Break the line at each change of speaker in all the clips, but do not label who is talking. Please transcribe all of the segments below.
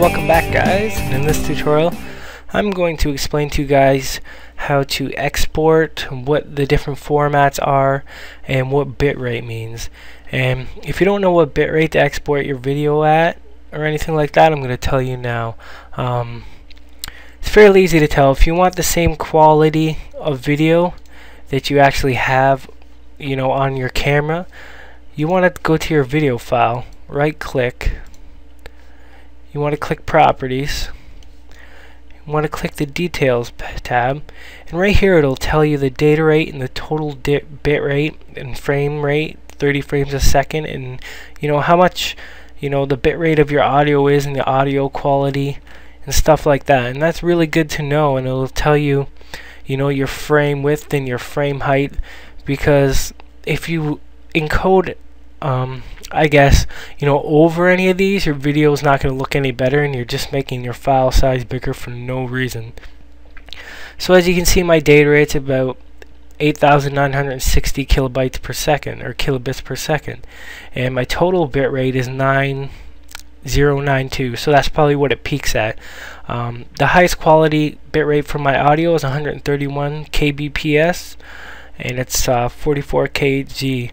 welcome back guys. In this tutorial I'm going to explain to you guys how to export, what the different formats are, and what bitrate means. And if you don't know what bitrate to export your video at or anything like that, I'm going to tell you now. It's fairly easy to tell. If you want the same quality of video that you actually have, you know, on your camera, you want to go to your video file, right click, you want to click properties, you want to click the details tab, and right here it'll tell you the data rate and the total bit rate and frame rate, 30 frames a second, and you know how much, you know, the bit rate of your audio is and the audio quality and stuff like that. And that's really good to know, and it'll tell you, you know, your frame width and your frame height, because if you encode I guess, you know, over any of these, your video is not going to look any better, and you're just making your file size bigger for no reason. So as you can see, my data rate's about 8,960 kilobytes per second, or kilobits per second, and my total bit rate is 9092, so that's probably what it peaks at. The highest quality bit rate for my audio is 131 kbps, and it's 44 kg.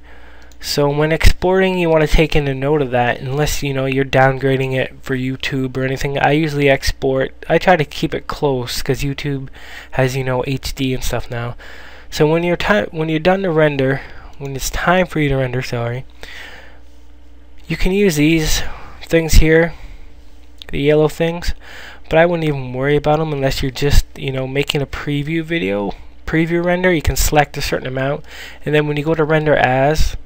So when exporting, you want to take into note of that, unless you know you're downgrading it for YouTube or anything. I usually export, I try to keep it close because YouTube has, you know, HD and stuff now. So when you're done to render, when it's time for you to render, sorry, you can use these things here, the yellow things, but I wouldn't even worry about them unless you're just, you know, making a preview video, preview render. You can select a certain amount, and then when you go to render as,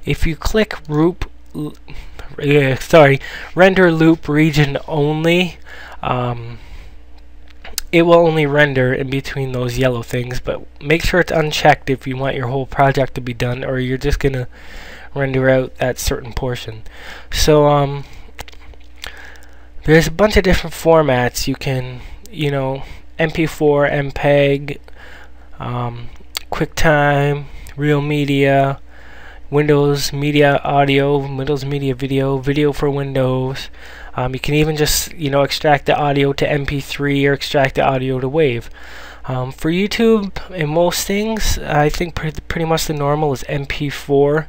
if you click render loop region only, it will only render in between those yellow things, but make sure it's unchecked if you want your whole project to be done, or you're just gonna render out that certain portion. So there's a bunch of different formats you can, you know, MP4, MPEG, QuickTime, Real Media, Windows Media Audio, Windows Media Video, Video for Windows. You can even just, you know, extract the audio to MP3 or extract the audio to WAV. For YouTube and most things, I think pretty much the normal is MP4.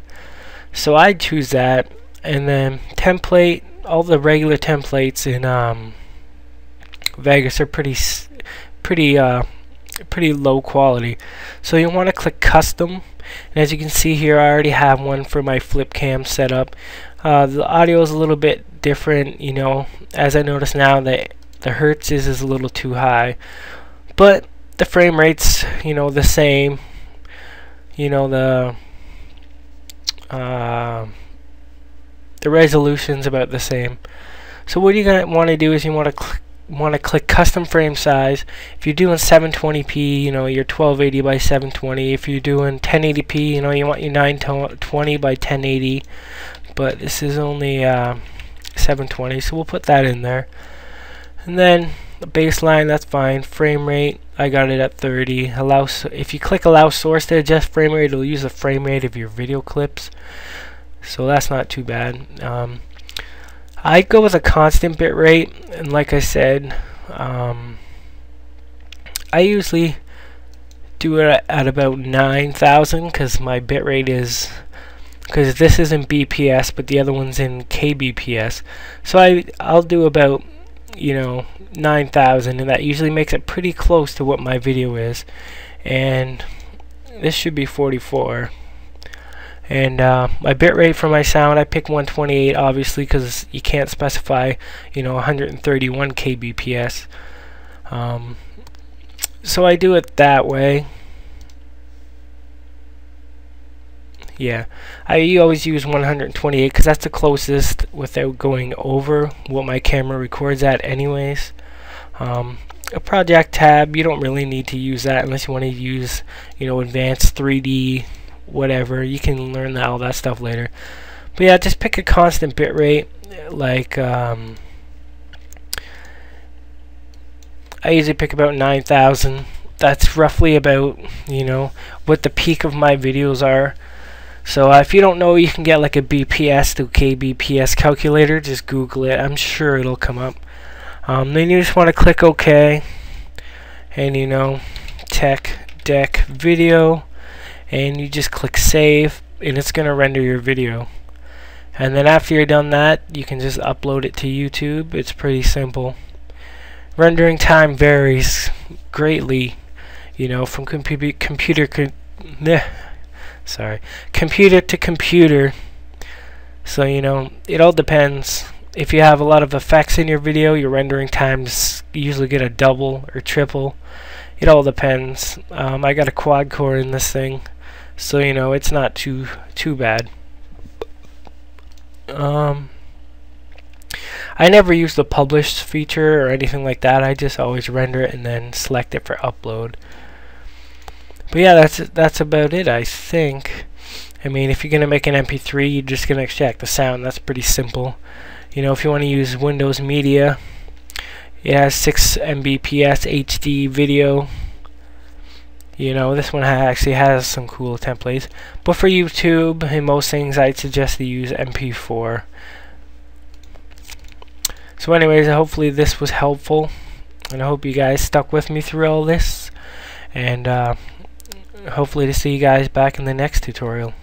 So I'd choose that, and then template. All the regular templates in Vegas are pretty low quality. So you want to click custom. And as you can see here, I already have one for my flip cam set up. The audio is a little bit different, you know, as I notice now that the hertz is a little too high, but the frame rate's, you know, the same, you know, the resolution's about the same. So what you're gonna want to do is you want to click custom frame size. If you're doing 720p, you know, your 1280 by 720. If you're doing 1080p, you know, you want your 920 by 1080, but this is only 720, so we'll put that in there. And then the baseline, that's fine. Frame rate, I got it at 30. If you click allow source to adjust frame rate, it'll use the frame rate of your video clips, so that's not too bad. I'd go with a constant bit rate, and like I said, I usually do it at about 9,000 because my bit rate is, because this is in BPS but the other one's in kbps, so I'll do about, you know, 9,000, and that usually makes it pretty close to what my video is. And this should be 44. And my bitrate for my sound, I pick 128 obviously because you can't specify, you know, 131 kbps. So I do it that way. Yeah, I always use 128 because that's the closest without going over what my camera records at anyways. A project tab, you don't really need to use that unless you want to use, you know, advanced 3D whatever. You can learn all that stuff later, but yeah, just pick a constant bit rate. Like I usually pick about 9,000. That's roughly about, you know, what the peak of my videos are. So if you don't know, you can get like a BPS to kbps calculator. Just Google it. I'm sure it'll come up. Then you just want to click OK, and tech deck video, and you just click save, and it's gonna render your video. And then after you're done that, you can just upload it to YouTube. It's pretty simple. Rendering time varies greatly, from computer to computer. So it all depends. If you have a lot of effects in your video, your rendering times usually get a double or triple. It all depends. I got a quad core in this thing, so it's not too bad. I never use the publish feature or anything like that. I just always render it and then select it for upload. But yeah, that's about it, I think. I mean, if you're gonna make an MP3, you're just gonna extract the sound. That's pretty simple. If you want to use Windows Media, it has 6 Mbps HD video. This one actually has some cool templates. But for YouTube and most things, I'd suggest to use MP4. So anyways, hopefully this was helpful, and I hope you guys stuck with me through all this, and hopefully to see you guys back in the next tutorial.